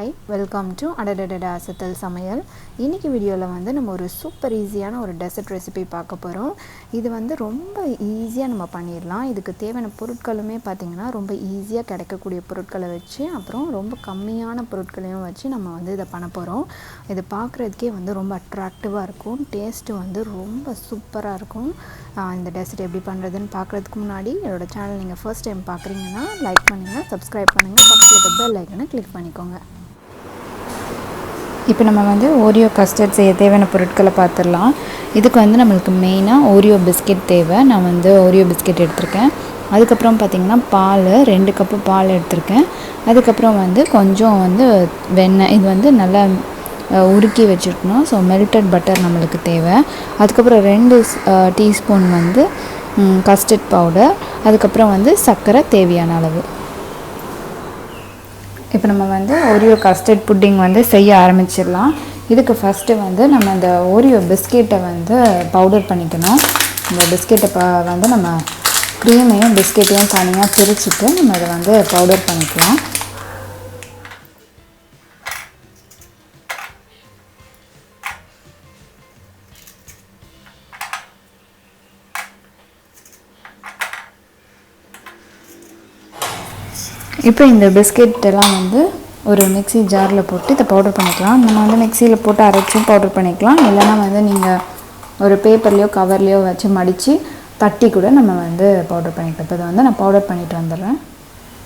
Hi, welcome to அடடடடா அசத்தல் சமையல். இன்றைக்கி வீடியோவில் வந்து நம்ம ஒரு சூப்பர் ஈஸியான ஒரு டெசர்ட் ரெசிபி பார்க்க போகிறோம். இது வந்து ரொம்ப ஈஸியாக நம்ம பண்ணிடலாம். இதுக்கு தேவையான பொருட்களுமே பார்த்திங்கன்னா ரொம்ப ஈஸியாக கிடைக்கக்கூடிய பொருட்களை வச்சு, அப்புறம் ரொம்ப கம்மியான பொருட்களையும் வச்சு நம்ம வந்து இதை பண்ண போகிறோம். இது பார்க்குறதுக்கே வந்து ரொம்ப அட்ராக்டிவாக இருக்கும். டேஸ்ட்டு வந்து ரொம்ப சூப்பராக இருக்கும். இந்த டெசர்ட் எப்படி பண்ணுறதுன்னு பார்க்குறதுக்கு முன்னாடி என்னோடய சேனல் நீங்கள் ஃபர்ஸ்ட் டைம் பார்க்குறீங்கன்னா லைக் பண்ணுங்கள், சப்ஸ்கிரைப் பண்ணுங்கள், பக்கத்தில் இருக்க பெல் ஐக்கனை கிளிக் பண்ணிக்கோங்க. இப்போ நம்ம வந்து ஓரியோ கஸ்டர்ட் செய்ய தேவையான பொருட்களை பார்த்துடலாம். இதுக்கு வந்து நம்மளுக்கு மெயினாக ஓரியோ பிஸ்கெட் தேவை. நான் வந்து ஓரியோ பிஸ்கெட் எடுத்திருக்கேன். அதுக்கப்புறம் பார்த்திங்கன்னா பால் 2 கப்பு பால் எடுத்திருக்கேன். அதுக்கப்புறம் வந்து கொஞ்சம் வந்து வெண்ணெய், இது வந்து நல்லா உருக்கி வச்சுருக்கணும். ஸோ மெல்டட் பட்டர் நம்மளுக்கு தேவை. அதுக்கப்புறம் 2 டீஸ்பூன் வந்து கஸ்டர்ட் பவுடர், அதுக்கப்புறம் வந்து சர்க்கரை தேவையான அளவு. இப்போ நம்ம வந்து ஓரியோ கஸ்டர்ட் புட்டிங் வந்து செய்ய ஆரம்பிச்சிடலாம். இதுக்கு ஃபஸ்ட்டு வந்து நம்ம இந்த ஓரியோ பிஸ்கெட்டை வந்து பவுடர் பண்ணிக்கணும். இந்த பிஸ்கெட்டை வந்து நம்ம க்ரீமையும் பிஸ்கெட்டையும் தனியாக பிரிச்சுட்டு நம்ம இதை வந்து பவுடர் பண்ணிக்கலாம். இப்போ இந்த பிஸ்கெட் எல்லாம் வந்து ஒரு மிக்ஸி ஜாரில் போட்டு இதை பவுடர் பண்ணிக்கலாம். நம்ம வந்து மிக்சியில் போட்டு அரைச்சும் பவுடர் பண்ணிக்கலாம். இல்லைனா வந்து நீங்கள் ஒரு பேப்பர்லேயோ கவர்லேயோ வச்சு மடித்து தட்டி கூட நம்ம வந்து பவுடர் பண்ணிக்கலாம். இப்போ இதை வந்து நான் பவுடர் பண்ணிட்டு வந்துடுறேன்.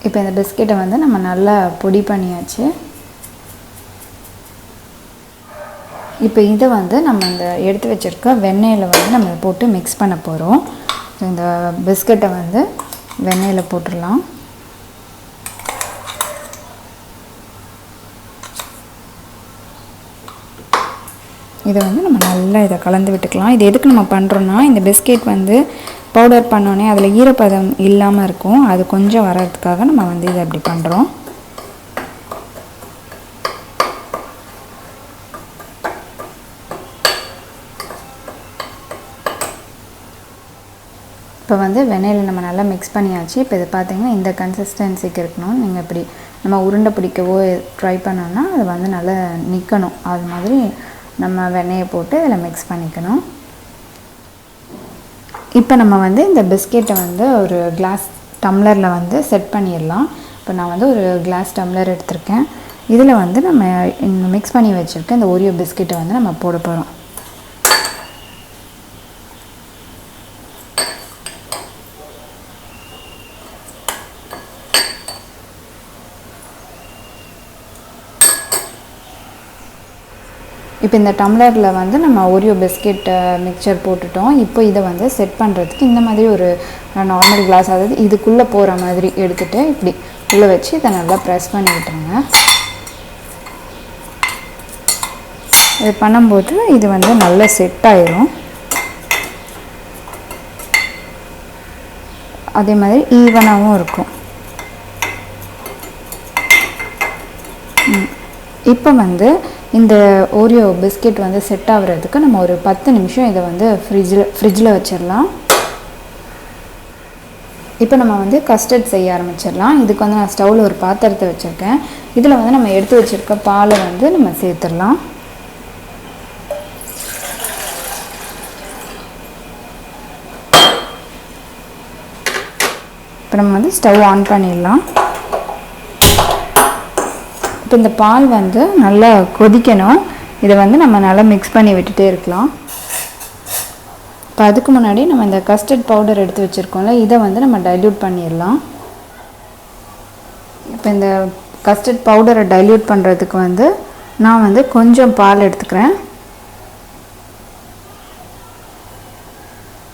இப்போ இந்த பிஸ்கெட்டை வந்து நம்ம நல்லா பொடி பண்ணியாச்சு. இப்போ இதை வந்து நம்ம இந்த எடுத்து வச்சுருக்க வெண்ணெயில் வந்து நம்ம போட்டு மிக்ஸ் பண்ண போகிறோம். இந்த பிஸ்கெட்டை வந்து வெண்ணெயில் போட்டுடலாம். இதை வந்து நம்ம நல்லா இதை கலந்து விட்டுக்கலாம். இது எதுக்கு நம்ம பண்ணுறோன்னா, இந்த பிஸ்கெட் வந்து பவுடர் பண்ணோன்னே அதில் ஈரப்பதம் இல்லாமல் இருக்கும். அது கொஞ்சம் வர்றதுக்காக நம்ம வந்து இதை அப்படி பண்ணுறோம். இப்போ வந்து வெண்ணெயில் நம்ம நல்லா மிக்ஸ் பண்ணியாச்சு. இப்போ இது பார்த்திங்கன்னா இந்த கன்சிஸ்டன்சிக்கு இருக்கணும். நீங்கள் இப்படி நம்ம உருண்டை பிடிக்கவோ ட்ரை பண்ணோன்னா அது வந்து நல்லா நிற்கணும். அது மாதிரி நம்ம வெண்ணெயை போட்டு இதில் மிக்ஸ் பண்ணிக்கணும். இப்போ நம்ம வந்து இந்த பிஸ்கெட்டை வந்து ஒரு கிளாஸ் டம்ளரில் வந்து செட் பண்ணிடலாம். இப்போ நான் வந்து ஒரு கிளாஸ் டம்ளர் எடுத்திருக்கேன். இதில் வந்து நம்ம மிக்ஸ் பண்ணி வச்சுருக்க இந்த ஓரியோ பிஸ்கெட்டை வந்து நம்ம போட போகிறோம். இப்போ இந்த டம்ளரில் வந்து நம்ம ஓரியோ பிஸ்கெட் மிக்சர் போட்டுட்டோம். இப்போ இதை வந்து செட் பண்ணுறதுக்கு இந்த மாதிரி ஒரு நார்மல் கிளாஸ், அதாவது இதுக்குள்ளே போகிற மாதிரி எடுத்துகிட்டு இப்படி உள்ளே வச்சு இதை நல்லா ப்ரெஸ் பண்ணி விட்டுருங்க. இது பண்ணும்போது இது வந்து நல்லா செட் ஆயிரும். அதே மாதிரி ஈவனாகவும் இருக்கும். இப்போ வந்து இந்த ஓரியோ பிஸ்கெட் வந்து செட் ஆகுறதுக்கு நம்ம ஒரு 10 நிமிஷம் இதை வந்து ஃப்ரிட்ஜில் வச்சிடலாம். இப்போ நம்ம வந்து கஸ்டர்ட் செய்ய ஆரம்பிச்சிடலாம். இதுக்கு வந்து நான் ஸ்டவ்வில் ஒரு பாத்திரத்தை வச்சுருக்கேன். இதில் வந்து நம்ம எடுத்து வச்சுருக்க பாலை வந்து நம்ம சேர்த்துடலாம். இப்போ நம்ம வந்து ஸ்டவ் ஆன் பண்ணிடலாம். இப்போ இந்த பால் வந்து நல்லா கொதிக்கணும். இதை வந்து நம்ம நல்லா மிக்ஸ் பண்ணி விட்டுட்டே இருக்கலாம். இப்போ அதுக்கு முன்னாடி நம்ம இந்த கஸ்டர்ட் பவுடர் எடுத்து வச்சுருக்கோம்ல, இதை வந்து நம்ம டைல்யூட் பண்ணிடலாம். இப்போ இந்த கஸ்டர்ட் பவுடரை டைல்யூட் பண்ணுறதுக்கு வந்து நான் வந்து கொஞ்சம் பால் எடுத்துக்கிறேன்.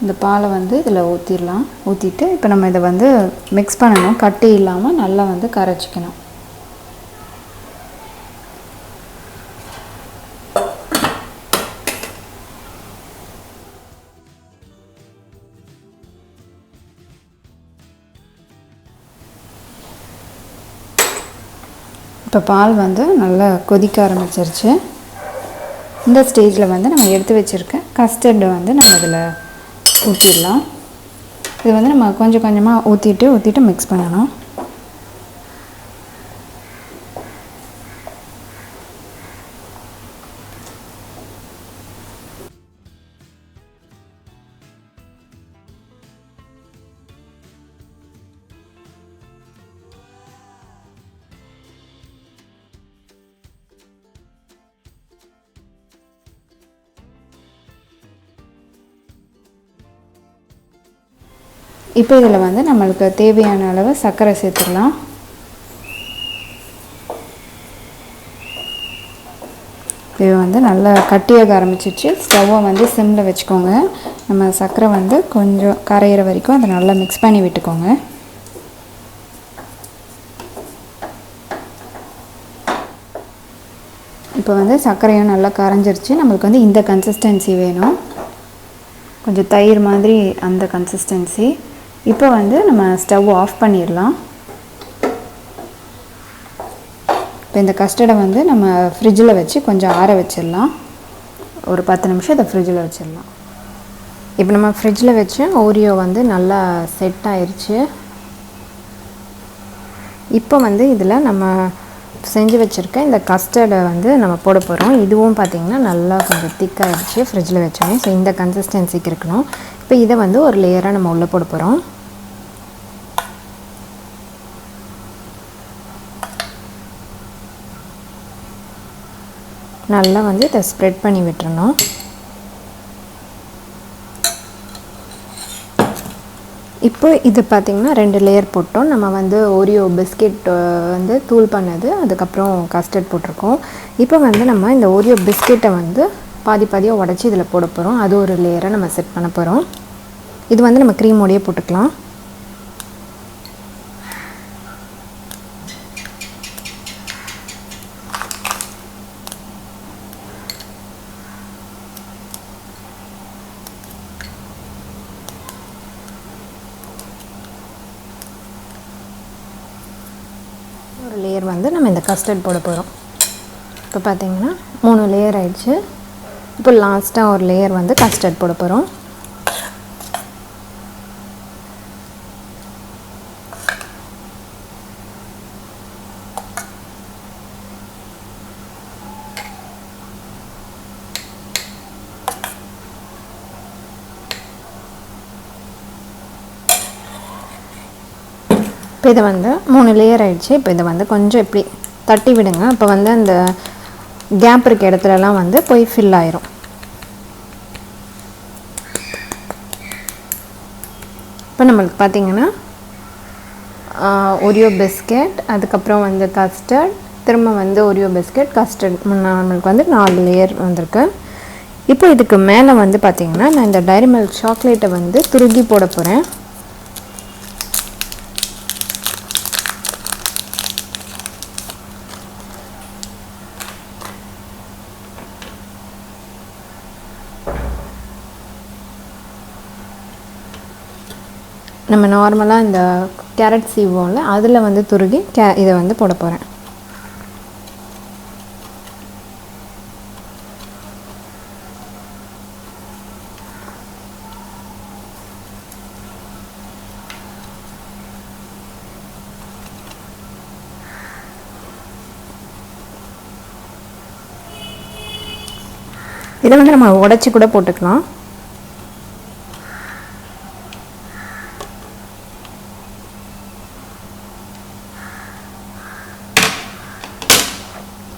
இந்த பாலை வந்து இதில் ஊற்றிடலாம். ஊற்றிட்டு இப்போ நம்ம இதை வந்து மிக்ஸ் பண்ணணும். கட்டி இல்லாமல் நல்லா வந்து கரைச்சிக்கணும். இப்போ பால் வந்து நல்லா கொதிக்க ஆரம்பிச்சிருச்சு. இந்த ஸ்டேஜில் வந்து நம்ம எடுத்து வச்சுருக்க கஸ்டர்டு வந்து நம்ம இதில் ஊற்றிடலாம். இது வந்து நம்ம கொஞ்சம் கொஞ்சமாக ஊற்றிட்டு மிக்ஸ் பண்ணணும். இப்போ இதில் வந்து நம்மளுக்கு தேவையான அளவு சர்க்கரை சேர்த்துக்கலாம். இது வந்து நல்லா கட்டியாக ஆரம்பிச்சிச்சு. ஸ்டவ்வை வந்து சிம்மில் வச்சுக்கோங்க. நம்ம சர்க்கரை வந்து கொஞ்சம் கரையிற வரைக்கும் அதை நல்லா மிக்ஸ் பண்ணி விட்டுக்கோங்க. இப்போ வந்து சர்க்கரையும் நல்லா கரைஞ்சிருச்சு. நம்மளுக்கு வந்து இந்த கன்சிஸ்டன்சி வேணும், கொஞ்சம் தயிர் மாதிரி அந்த கன்சிஸ்டன்சி. இப்போ வந்து நம்ம ஸ்டவ் ஆஃப் பண்ணிடலாம். இப்போ இந்த கஸ்டர்டை வந்து நம்ம ஃப்ரிட்ஜில் வச்சு கொஞ்சம் ஆற வச்சிடலாம். ஒரு 10 நிமிஷம் இதை ஃப்ரிட்ஜில் வச்சிடலாம். இப்போ நம்ம ஃப்ரிட்ஜில் வச்சு ஓரியோ வந்து நல்லா செட் ஆயிடுச்சு. இப்போ வந்து இதில் நம்ம செஞ்சு வச்சுருக்க இந்த கஸ்டர்டை வந்து நம்ம போட போகிறோம். இதுவும் பார்த்திங்கன்னா நல்லா கொஞ்சம் திக்காகிடுச்சு ஃப்ரிட்ஜில் வச்சோன்னே. ஸோ இந்த கன்சிஸ்டன்சிக்கு இருக்கணும். இப்போ இதை வந்து ஒரு லேயராக நம்ம உள்ளே போட போகிறோம். நல்லா வந்து இதை ஸ்ப்ரெட் பண்ணி விட்டுறணும். இப்போ இது பார்த்திங்கன்னா 2 லேயர் போட்டோம். நம்ம வந்து ஓரியோ பிஸ்கெட் வந்து தூள் பண்ணது, அதுக்கப்புறம் கஸ்டர்ட் போட்டிருக்கோம். இப்போ வந்து நம்ம இந்த ஓரியோ பிஸ்கெட்டை வந்து பாதி பாதியாக உடச்சி இதில் போட போகிறோம். அது ஒரு லேயராக நம்ம செட் பண்ண போகிறோம். இது வந்து நம்ம க்ரீமோடையே போட்டுக்கலாம். ஒரு லேயர் வந்து நம்ம இந்த கஸ்டர்ட் போட போகிறோம். இப்போ பார்த்திங்கன்னா 3 லேயர் ஆயிடுச்சு. இப்போ லாஸ்ட்டாக ஒரு லேயர் வந்து கஸ்டர்ட் போட போகிறோம். இப்போ இதை வந்து 3 லேயர் ஆகிடுச்சு. இப்போ இதை வந்து கொஞ்சம் இப்படி தட்டி விடுங்க. அப்போ வந்து அந்த கேப் இருக்க இடத்துலலாம் வந்து போய் ஃபில் ஆயிரும். இப்போ நம்மளுக்கு பார்த்திங்கன்னா ஓரியோ பிஸ்கெட், அதுக்கப்புறம் வந்து கஸ்டர்ட், திரும்ப வந்து ஓரியோ பிஸ்கெட், கஸ்டர்ட், நம்மளுக்கு வந்து 4 லேயர் வந்திருக்கு. இப்போ இதுக்கு மேலே வந்து பார்த்திங்கன்னா நான் இந்த டைரி மில்க் சாக்லேட்டை வந்து துருகி போட போகிறேன். நம்ம நார்மலாக இந்த கேரட் சீவோம்ல, அதில் வந்து துருகி இதை வந்து போட போகிறேன். இதை வந்து நம்ம உடைச்சி கூட போட்டுக்கலாம்.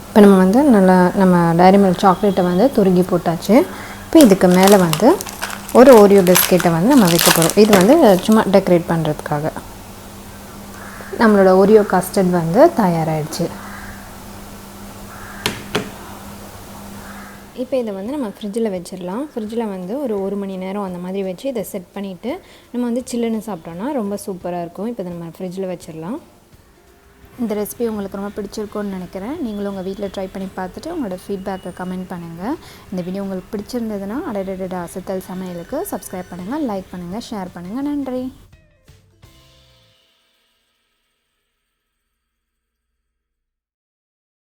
இப்போ நம்ம வந்து நம்ம டைரி மில்க் சாக்லேட்டை வந்து துருகி போட்டாச்சு. இப்போ இதுக்கு மேலே வந்து ஒரு ஓரியோ பிஸ்கெட்டை வந்து நம்ம வைக்க போகிறோம். இது வந்து சும்மா டெக்கரேட் பண்ணுறதுக்காக. நம்மளோட ஓரியோ கஸ்டர்ட் வந்து தயாராகிடுச்சு. இப்போ இதை வந்து நம்ம ஃப்ரிட்ஜில் வச்சிடலாம். ஃப்ரிட்ஜில் வந்து ஒரு 1 மணி நேரம் அந்த மாதிரி வச்சு இதை செட் பண்ணிவிட்டு நம்ம வந்து சில்லுன்னு சாப்பிட்டோன்னா ரொம்ப சூப்பராக இருக்கும். இப்போ இதை நம்ம ஃப்ரிட்ஜில் வச்சிடலாம். இந்த ரெசிபி உங்களுக்கு ரொம்ப பிடிச்சிருக்கும்னு நினைக்கிறேன். நீங்களும் உங்கள் வீட்டில் ட்ரை பண்ணி பார்த்துட்டு உங்களோட ஃபீட்பேக்கை கமெண்ட் பண்ணுங்கள். இந்த வீடியோ உங்களுக்கு பிடிச்சிருந்ததுன்னா அடடடா அசத்தல் சமையலுக்கு சப்ஸ்கிரைப் பண்ணுங்கள், லைக் பண்ணுங்கள், ஷேர் பண்ணுங்கள். நன்றி.